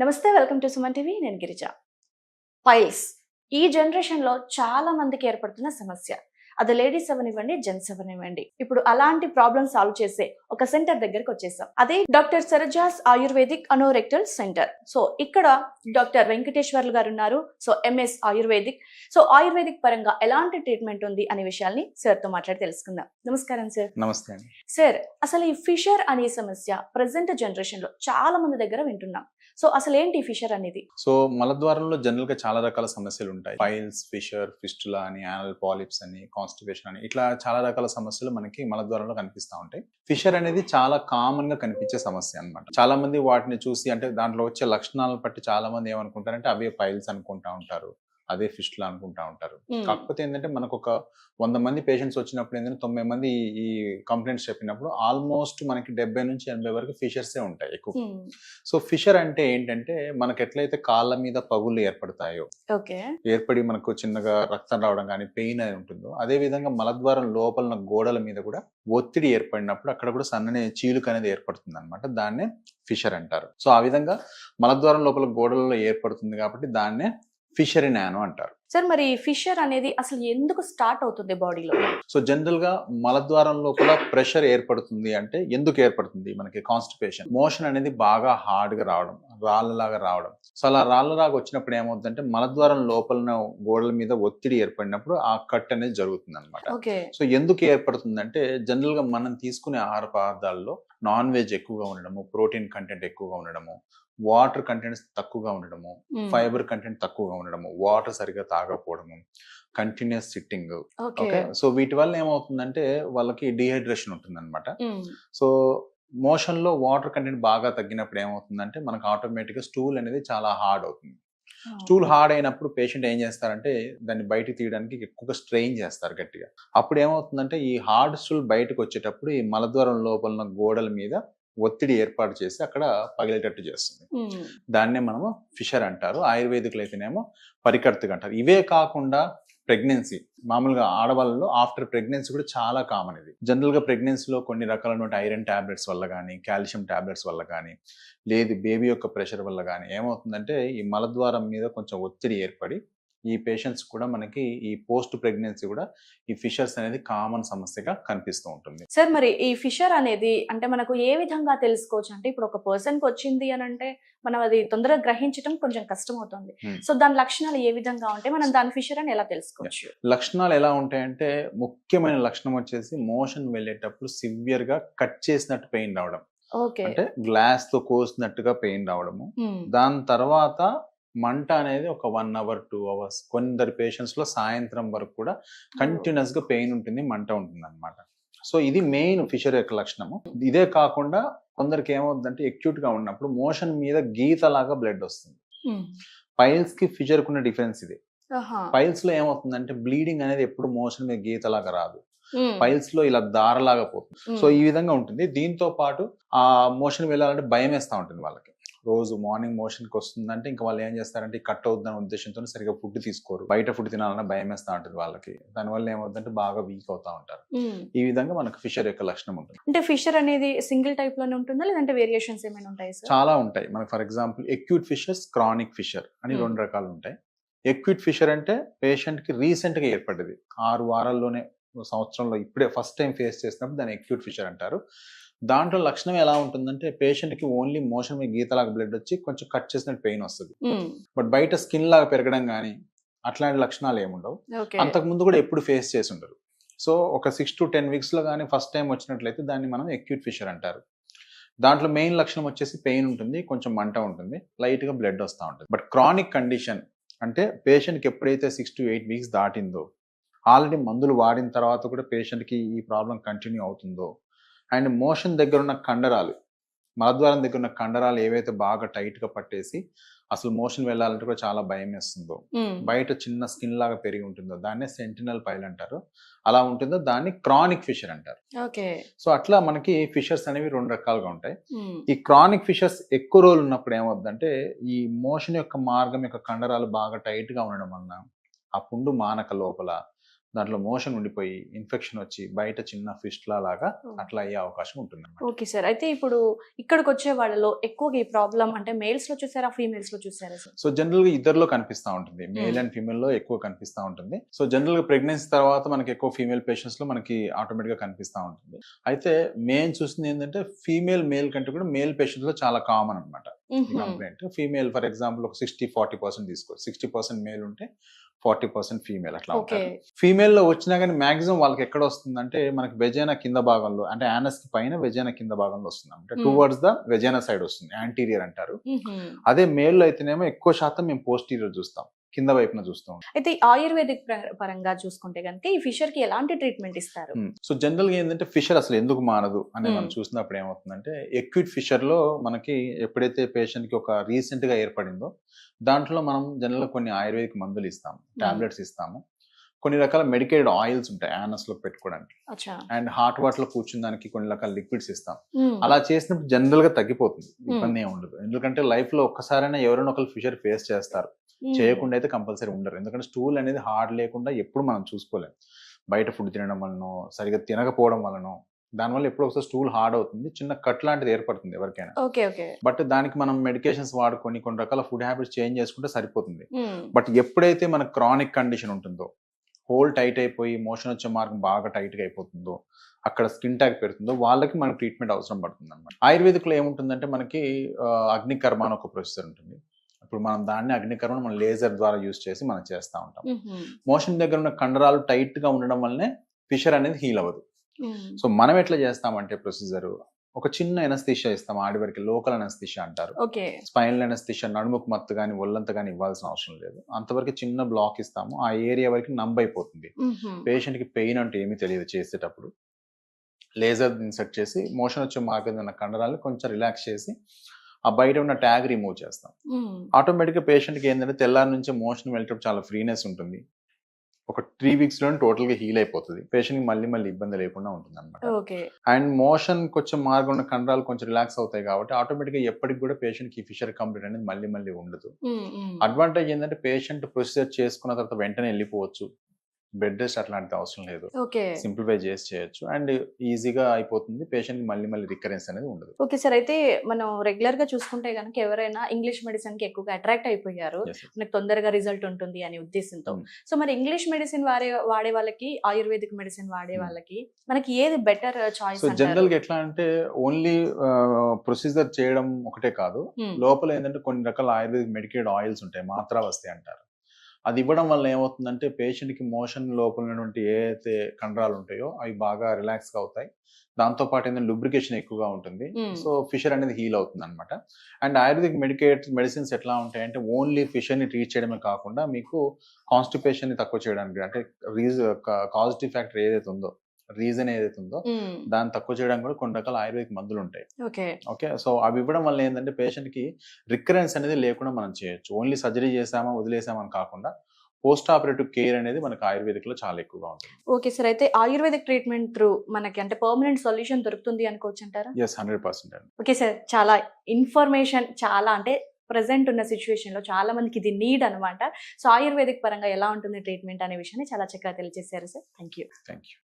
నమస్తే, welcome to Suman TV. నేను Girija. Piles ఈ జనరేషన్ లో చాలా మందికి ఏర్పడుతున్న సమస్య. అది లేడీస్ అవనివ్వండి, జెంట్స్ అవనివ్వండి. ఇప్పుడు అలాంటి ప్రాబ్లమ్ సాల్వ్ చేసే ఒక సెంటర్ దగ్గరికి వచ్చేసాం. అదే doctor Sarajas ayurvedic anorectal centre. So ఇక్కడ డాక్టర్ వెంకటేశ్వర్లు గారు ఉన్నారు. So MS ayurvedic. So ayurvedic పరంగా ఎలాంటి ట్రీట్మెంట్ ఉంది అనే విషయాల్ని సార్ తో మాట్లాడి తెలుసుకుందాం. నమస్కారం సార్. నమస్తే అండి. సార్, అసలు ఈ ఫిషర్ అనే సమస్య ప్రెసెంట్ జనరేషన్ లో చాలా మంది దగ్గర వింటున్నాం. సో అసలు ఏంటి ఫిషర్ అనేది? సో మలద్వారంలో జనరల్ గా చాలా రకాల సమస్యలు ఉంటాయి. పైల్స్, ఫిషర్, ఫిస్టులా అని, యానల్ పాలిప్స్ అని, కాన్స్టిపేషన్ అని, ఇట్లా చాలా రకాల సమస్యలు మనకి మలద్వారంలో కనిపిస్తూ ఉంటాయి. ఫిషర్ అనేది చాలా కామన్ గా కనిపించే సమస్య అన్నమాట. చాలా మంది వాటిని చూసి, అంటే దాంట్లో వచ్చే లక్షణాలను బట్టి చాలా మంది ఏమనుకుంటారంటే అవే పైల్స్ అనుకుంటా ఉంటారు, అదే ఫిస్టులా అనుకుంటా ఉంటారు. కాకపోతే ఏంటంటే మనకు ఒక 100 మంది పేషెంట్స్ వచ్చినప్పుడు ఏంటంటే 90 మంది ఈ కంప్లైంట్స్ చెప్పినప్పుడు ఆల్మోస్ట్ మనకి 70 నుంచి 80 వరకు ఫిషర్సే ఉంటాయి ఎక్కువ. సో ఫిషర్ అంటే ఏంటంటే మనకి ఎట్లయితే కాళ్ళ మీద పగుళ్ళు ఏర్పడతాయో, ఏర్పడి మనకు చిన్నగా రక్తం రావడం కానీ పెయిన్ అనేది ఉంటుందో, అదే విధంగా మలద్వారం లోపల గోడల మీద కూడా ఒత్తిడి ఏర్పడినప్పుడు అక్కడ కూడా సన్నని చీలుక అనేది ఏర్పడుతుంది అనమాట. దాన్నే ఫిషర్ అంటారు. సో ఆ విధంగా మలద్వారం లోపల గోడలలో ఏర్పడుతుంది కాబట్టి దాన్నే ఫిషర్ ఇన్ యానో అంటారు. సార్, మరి ఫిషర్ అనేది అసలు ఎందుకు స్టార్ట్ అవుతుంది బాడీలో? సో జనరల్ గా మలద్వారం లోపల ప్రెషర్ ఏర్పడుతుంది అంటే ఎందుకు ఏర్పడుతుంది? మనకి కాన్స్టిపేషన్, మోషన్ అనేది బాగా హార్డ్ గా రావడం, రాళ్ళలాగా రావడం. సో అలా రాళ్ళలాగా వచ్చినప్పుడు ఏమవుతుందంటే మలద్వారం లోపల గోడల మీద ఒత్తిడి ఏర్పడినప్పుడు ఆ కట్ అనేది జరుగుతుంది అనమాట. సో ఎందుకు ఏర్పడుతుందంటే జనరల్ గా మనం తీసుకునే ఆహార పదార్థాల్లో నాన్ వెజ్ ఎక్కువగా ఉండడము, ప్రోటీన్ కంటెంట్ ఎక్కువగా ఉండడము, వాటర్ కంటెంట్స్ తక్కువగా ఉండడము, ఫైబర్ కంటెంట్ తక్కువగా ఉండడము, వాటర్ సరిగా తాగకపోవడము, కంటిన్యూస్ సిట్టింగ్. ఓకే, సో వీటి వల్ల ఏమవుతుందంటే వాళ్ళకి డిహైడ్రేషన్ ఉంటుంది అనమాట. సో మోషన్ లో వాటర్ కంటెంట్ బాగా తగ్గినప్పుడు ఏమవుతుందంటే మనకు ఆటోమేటిక్ గా స్టూల్ అనేది చాలా హార్డ్ అవుతుంది. స్టూల్ హార్డ్ అయినప్పుడు పేషెంట్ ఏం చేస్తారంటే దాన్ని బయటకు తీయడానికి ఎక్కువగా స్ట్రెయిన్ చేస్తారు గట్టిగా. అప్పుడు ఏమవుతుందంటే ఈ హార్డ్ స్టూల్ బయటకు వచ్చేటప్పుడు ఈ మలద్వారం లోపల గోడల మీద ఒత్తిడి ఏర్పాటు చేసి అక్కడ పగిలేటట్టు చేస్తుంది. దాన్నే మనము ఫిషర్ అంటారు. ఆయుర్వేదికులు అయితేనేమో పరికర్తగా అంటారు. ఇవే కాకుండా ప్రెగ్నెన్సీ, మామూలుగా ఆడవాళ్ళలో ఆఫ్టర్ ప్రెగ్నెన్సీ కూడా చాలా కామన్. ఇది జనరల్ గా ప్రెగ్నెన్సీలో కొన్ని రకాలైన ఐరన్ టాబ్లెట్స్ వల్ల కానీ, కాల్షియం టాబ్లెట్స్ వల్ల కానీ, లేదు బేబీ యొక్క ప్రెషర్ వల్ల కానీ ఏమవుతుందంటే ఈ మలద్వారం మీద కొంచెం ఒత్తిడి ఏర్పడి ఈ పేషెంట్స్ కూడా మనకి ఈ పోస్ట్ ప్రెగ్నెన్సీ కూడా ఈ ఫిషర్స్ అనేది కామన్ సమస్యగా కనిపిస్తూ ఉంటుంది. సార్, మరి ఈ ఫిషర్ అనేది అంటే మనకు ఏ విధంగా తెలుసుకోవచ్చు? అంటే ఇప్పుడు ఒక పర్సన్ కి వచ్చింది అని అంటే మనం అది తొందరగా గ్రహించడం కొంచెం కష్టం అవుతుంది. సో దాని లక్షణాలు ఏ విధంగా ఉంటాయి, మనం దాని ఫిషర్ అని ఎలా తెలుసుకోవచ్చు? లక్షణాలు ఎలా ఉంటాయంటే ముఖ్యమైన లక్షణం వచ్చేసి మోషన్ వెళ్ళేటప్పుడు సివియర్ గా కట్ చేసినట్టు పెయిన్ రావడం, అంటే గ్లాస్ తో కోసినట్టుగా పెయిన్ రావడము. దాని తర్వాత మంట అనేది ఒక 1 hour 2 hours, కొందరు పేషెంట్స్ లో సాయంత్రం వరకు కూడా కంటిన్యూస్ గా పెయిన్ ఉంటుంది, మంట ఉంటుంది అనమాట. సో ఇది మెయిన్ ఫిషర్ యొక్క లక్షణము. ఇదే కాకుండా కొందరికి ఏమవుతుందంటే ఎక్యూట్ గా ఉన్నప్పుడు మోషన్ మీద గీత లాగా బ్లడ్ వస్తుంది. పైల్స్ కి ఫిషర్ కున్న డిఫరెన్స్ ఇది. పైల్స్ లో ఏమవుతుందంటే బ్లీడింగ్ అనేది ఎప్పుడు మోషన్ మీద గీత లాగా రాదు, పైల్స్ లో ఇలా దారలాగా పోతుంది. సో ఈ విధంగా ఉంటుంది. దీంతో పాటు ఆ మోషన్ వెళ్ళాలంటే భయం వేస్తూ ఉంటుంది వాళ్ళకి. రోజు మార్నింగ్ మోషన్ కి వస్తుందంటే ఇంకా వాళ్ళు ఏం చేస్తారంటే కట్ అవుతుందనే ఉద్దేశంతో సరిగా ఫుడ్ తీసుకోరు, బయట ఫుడ్ తినాలన్నా భయం వేస్తూ ఉంటుంది వాళ్ళకి. దానివల్ల ఏమవుతుందంటే బాగా వీక్ అవుతా ఉంటారు. ఈ విధంగా మనకు ఫిషర్ యొక్క లక్షణం ఉంటుంది. అంటే ఫిషర్ అనేది సింగిల్ టైప్ లోనే ఉంటుందా, లేదంటే వేరియేషన్స్ ఏమైనా ఉంటాయి? చాలా ఉంటాయి. మనకి for example acute fissures, chronic fissure అని 2 రకాలు ఉంటాయి. ఎక్యూట్ ఫిషర్ అంటే పేషెంట్ కి రీసెంట్ గా ఏర్పడ్డది, 6 వారాల్లోనే, సంవత్సరంలో ఇప్పుడే ఫస్ట్ టైం ఫేస్ చేసినప్పుడు దాన్ని ఎక్యూట్ ఫిషర్ అంటారు. దాంట్లో లక్షణం ఎలా ఉంటుందంటే పేషెంట్ కి ఓన్లీ మోషన్ మీద గీతలాగా బ్లడ్ వచ్చి కొంచెం కట్ చేసినట్టు పెయిన్ వస్తుంది, బట్ బయట స్కిన్ లాగా పెరగడం కానీ అట్లాంటి లక్షణాలు ఏముండవు. అంతకు ముందు కూడా ఎప్పుడు ఫేస్ చేసి ఉండరు. సో ఒక 6 to 10 weeks లో కానీ ఫస్ట్ టైం వచ్చినట్లయితే దాన్ని మనం ఎక్యూట్ ఫిషర్ అంటారు. దాంట్లో మెయిన్ లక్షణం వచ్చేసి పెయిన్ ఉంటుంది, కొంచెం మంట ఉంటుంది, లైట్ గా బ్లడ్ వస్తూ ఉంటుంది. బట్ క్రానిక్ కండిషన్ అంటే పేషెంట్ కి ఎప్పుడైతే 6 to 8 weeks దాటిందో, ఆల్రెడీ మందులు వాడిన తర్వాత కూడా పేషెంట్ కి ఈ ప్రాబ్లం కంటిన్యూ అవుతుందో, అండ్ మోషన్ దగ్గర ఉన్న కండరాలు, మలద్వారం దగ్గర ఉన్న కండరాలు ఏవైతే బాగా టైట్ గా పట్టేసి అసలు మోషన్ వెళ్ళాలంటే కూడా చాలా భయం వేస్తుందో, బయట చిన్న స్కిన్ లాగా పెరిగి ఉంటుందో దాన్నే సెంటినల్ పైల్ అంటారు. అలా ఉంటుందో దాన్ని క్రానిక్ ఫిషర్ అంటారు. సో అట్లా మనకి ఫిషర్స్ అనేవి 2 రకాలుగా ఉంటాయి. ఈ క్రానిక్ ఫిషర్స్ ఎక్కువ రోజులు ఉన్నప్పుడు ఏమవుతుందంటే ఈ మోషన్ యొక్క మార్గం యొక్క కండరాలు బాగా టైట్ గా ఉండడం వలన ఆ పుండు మానక లోపల దాంట్లో మోషన్ ఉండిపోయి ఇన్ఫెక్షన్ వచ్చి బయట చిన్న ఫిస్ట్లా లాగా అట్లా అయ్యే అవకాశం ఉంటుంది. Okay sir. అయితే ఇప్పుడు ఇక్కడికి వచ్చే వాళ్ళలో ఎక్కువగా ఈ ప్రాబ్లం అంటే మేల్స్ లో చూసారా, ఫీమేల్స్ లో చూసారా సార్? సో జనరల్ గా ఇద్దరిలో కనిపిస్తూ ఉంటుంది, మేల్ అండ్ ఫీమేల్ లో ఎక్కువ కనిపిస్తూ ఉంటుంది. సో జనరల్ గా ప్రెగ్నెన్సీ తర్వాత మనకి ఎక్కువ ఫీమేల్ పేషెంట్స్ లో మనకి ఆటోమేటిక్ గా కనిపిస్తూ ఉంటుంది. అయితే మేము చూసింది ఏంటంటే ఫీమేల్ మేల్ కంటే కూడా మేల్ పేషెంట్స్ లో చాలా కామన్ అనమాట ఈ కంప్లైంట్. ఫీమేల్ ఫర్ ఎగ్జాంపుల్ ఒక 60-40% తీసుకోవచ్చు. 60% మేల్ ఉంటే 40% ఫీమేల్ అట్లా ఉంటారు. ఫీమేల్ లో వచ్చినా కానీ మాక్సిమం వాళ్ళకి ఎక్కడ వస్తుందంటే మనకి వెజైనా కింద భాగంలో, అంటే యానస్ కి పైన వెజైనా కింద భాగంలో వస్తుంది, అంటే టువర్డ్స్ ద వెజైనా సైడ్ వస్తుంది, యాంటీరియర్ అంటారు. అదే మేల్ లో అయితేనేమో ఎక్కువ శాతం మేము పోస్టీరియర్ చూస్తాం, కింద వైపున చూస్తాం. అయితే ఆయుర్వేదిక్ పరంగా చూసుకుంటే కనుక ఈ ఫిషర్ కి ఎలాంటి ట్రీట్మెంట్ ఇస్తారు? సో జనరల్ గా ఏంటంటే ఫిషర్ అసలు ఎందుకు మానదు అని మనం చూసినప్పుడు ఏమవుతుందంటే ఎక్యూట్ ఫిషర్ లో మనకి ఎప్పుడైతే పేషెంట్ కి ఒక రీసెంట్ గా ఏర్పడిందో దాంట్లో మనం జనరల్ గా కొన్ని ఆయుర్వేదిక్ మందులు ఇస్తాము, టాబ్లెట్స్ ఇస్తాము, కొన్ని రకాల మెడికేటెడ్ ఆయిల్స్ ఉంటాయి యానస్ లో పెట్టుకోవడానికి, అండ్ హాట్ వాటర్ లో కూర్చున్న దానికి కొన్ని రకాల లిక్విడ్స్ ఇస్తాం. అలా చేసినప్పుడు జనరల్ గా తగ్గిపోతుంది, ఇబ్బంది ఏమి ఉండదు. ఎందుకంటే లైఫ్ లో ఒక్కసారైనా ఎవరైనా ఒకరు ఫిషర్ ఫేస్ చేస్తారు, చేయకుండా అయితే కంపల్సరీ ఉండరు. ఎందుకంటే స్టూల్ అనేది హార్డ్ లేకుండా ఎప్పుడు మనం చూసుకోలేం. బయట ఫుడ్ తినడం వలనో, సరిగ్గా తినకపోవడం వలనో, దానివల్ల ఎప్పుడు ఒకసారి స్టూల్ హార్డ్ అవుతుంది, చిన్న కట్ లాంటిది ఏర్పడుతుంది ఎవరికైనా. బట్ దానికి మనం మెడికేషన్స్ వాడుకొని కొన్ని రకాల ఫుడ్ హ్యాబిట్స్ చేంజ్ చేసుకుంటే సరిపోతుంది. బట్ ఎప్పుడైతే మనకు క్రానిక్ కండిషన్ ఉంటుందో, హోల్ టైట్ అయిపోయి మోషన్ వచ్చే మార్గం బాగా టైట్ గా అయిపోతుందో, అక్కడ స్కిన్ ట్యాగ్ పెడుతుందో వాళ్ళకి మనకి ట్రీట్మెంట్ అవసరం పడుతుంది అనమాట. ఆయుర్వేదిక్ లో ఏముంటుందంటే మనకి అగ్నికర్మ అని ఒక ప్రొసీజర్ ఉంటుంది. ఇప్పుడు మనం దాన్ని అగ్నికర్మను మనం లేజర్ ద్వారా యూజ్ చేసి మనం చేస్తూ ఉంటాం. మోషన్ దగ్గర ఉన్న కండరాలు టైట్ గా ఉండడం వల్లనే ఫిషర్ అనేది హీల్ అవ్వదు. సో మనం ఎట్లా చేస్తామంటే ప్రొసీజర్ ఒక చిన్న ఎనస్థీషియా ఇస్తాం, ఆడి వరకు లోకల్ ఎనస్థీషియా అంటారు. స్పైనల్ ఎనస్థీషియా నడుముకు మత్తు కానీ ఒళ్ళంతా కానీ ఇవ్వాల్సిన అవసరం లేదు. అంతవరకు చిన్న బ్లాక్ ఇస్తాము, ఆ ఏరియా వరకు నంబ్ అయిపోతుంది. పేషెంట్ కి పెయిన్ అంటే ఏమీ తెలియదు చేసేటప్పుడు. లేజర్ ఇన్సర్ట్ చేసి మోషన్ వచ్చే మార్గం ఉన్న కండరాలు కొంచెం రిలాక్స్ చేసి ఆ బయట ఉన్న ట్యాగ్ రిమూవ్ చేస్తాం. ఆటోమేటిక్గా పేషెంట్కి ఏంటంటే తెల్లారి నుంచి మోషన్ వెళ్ళేటప్పుడు చాలా ఫ్రీనెస్ ఉంటుంది. ఒక 3 weeks లో టోటల్ గా హీల్ అయిపోతుంది. పేషెంట్ కి మళ్ళీ ఇబ్బంది లేకుండా ఉంటుంది అనమాట. అండ్ మోషన్ కొంచెం మార్గం ఉన్న కండరాలు కొంచెం రిలాక్స్ అవుతాయి కాబట్టి ఆటోమేటిక్ గా ఎప్పటికి కూడా పేషెంట్ కి ఫిషర్ కంప్లీట్ అనేది మళ్ళీ ఉండదు. అడ్వాంటేజ్ ఏంటంటే పేషెంట్ ప్రొసీజర్ చేసుకున్న తర్వాత వెంటనే వెళ్ళిపోవచ్చు, బెడ్ రెస్ట్ అట్లాంటి అవసరం లేదు, సింప్లిఫై చేసి చేయొచ్చు అండ్ ఈజీగా అయిపోతుంది. పేషెంట్ మళ్ళీ రికరెన్స్ అనేది ఉండదు. Okay sir. అయితే మనం రెగ్యులర్ గా చూసుకుంటే కనుక ఎవరైనా ఇంగ్లీష్ మెడిసిన్ కి ఎక్కువగా అట్రాక్ట్ అయిపోయారు, మనకు తొందరగా రిజల్ట్ ఉంటుంది అనే ఉద్దేశంతో. సో మరి ఇంగ్లీష్ మెడిసిన్ వాడే వాళ్ళకి, ఆయుర్వేదిక్ మెడిసిన్ వాడే వాళ్ళకి మనకి ఏది బెటర్ చాయిస్? సో జనరల్ గా ఎట్లా అంటే ఓన్లీ ప్రొసీజర్ చేయడం ఒకటే కాదు, లోపల ఏంటంటే కొన్ని రకాల ఆయుర్వేదిక్ మెడికేటెడ్ ఆయిల్స్ ఉంటాయి, మాత్రా వస్తాయి అంటారు. అది ఇవ్వడం వల్ల ఏమవుతుందంటే పేషెంట్కి మోషన్ లోపల ఉన్నటువంటి ఏదైతే కండరాలు ఉంటాయో అవి బాగా రిలాక్స్గా అవుతాయి. దాంతోపాటు ఏంటంటే లూబ్రికేషన్ ఎక్కువగా ఉంటుంది. సో ఫిషర్ అనేది హీల్ అవుతుంది అనమాట. అండ్ ఆయుర్వేదిక్ మెడిసిన్స్ ఎట్లా ఉంటాయంటే ఓన్లీ ఫిషర్ని ట్రీట్ చేయడమే కాకుండా మీకు కాన్స్టిపేషన్ని తక్కువ చేయడానికి, అంటే కాజిటివ్ ఫ్యాక్టర్ ఏదైతే ఉందో, రీజన్ ఏదైతే ఉందో దాన్ని తక్కువ చేయడానికి కూడా కొన్ని రకాల ఆయుర్వేదిక్ మందులు ఉంటాయి. ఓకే, సో అవి ఇవ్వడం వల్ల ఏంటంటే పేషెంట్ కి రికరెన్స్ అనేది లేకుండా మనం చేయొచ్చు. ఓన్లీ సర్జరీ చేసామా వదిలేసామని కాకుండా పోస్ట్ ఆపరేటివ్ కేర్ అనేది మనకి ఆయుర్వేదిక్ లో చాలా ఎక్కువగా ఉంటుంది. Okay sir. అయితే ఆయుర్వేదిక్ ట్రీట్మెంట్ త్రూ మనకి అంటే పర్మనెంట్ సొల్యూషన్ దొరుకుతుంది అనుకోవచ్చు అంటారా? yes, 100%. ఓకే సార్, చాలా ఇన్ఫర్మేషన్, చాలా అంటే ప్రెసెంట్ ఉన్న సిచ్యువేషన్ లో చాలా మందికి ఇది నీడ్ అనమాట. సో ఆయుర్వేదిక్ పరంగా ఎలా ఉంటుంది ట్రీట్మెంట్ అనే విషయాన్ని చాలా చక్కగా తెలియజేశారు సార్. Thank you.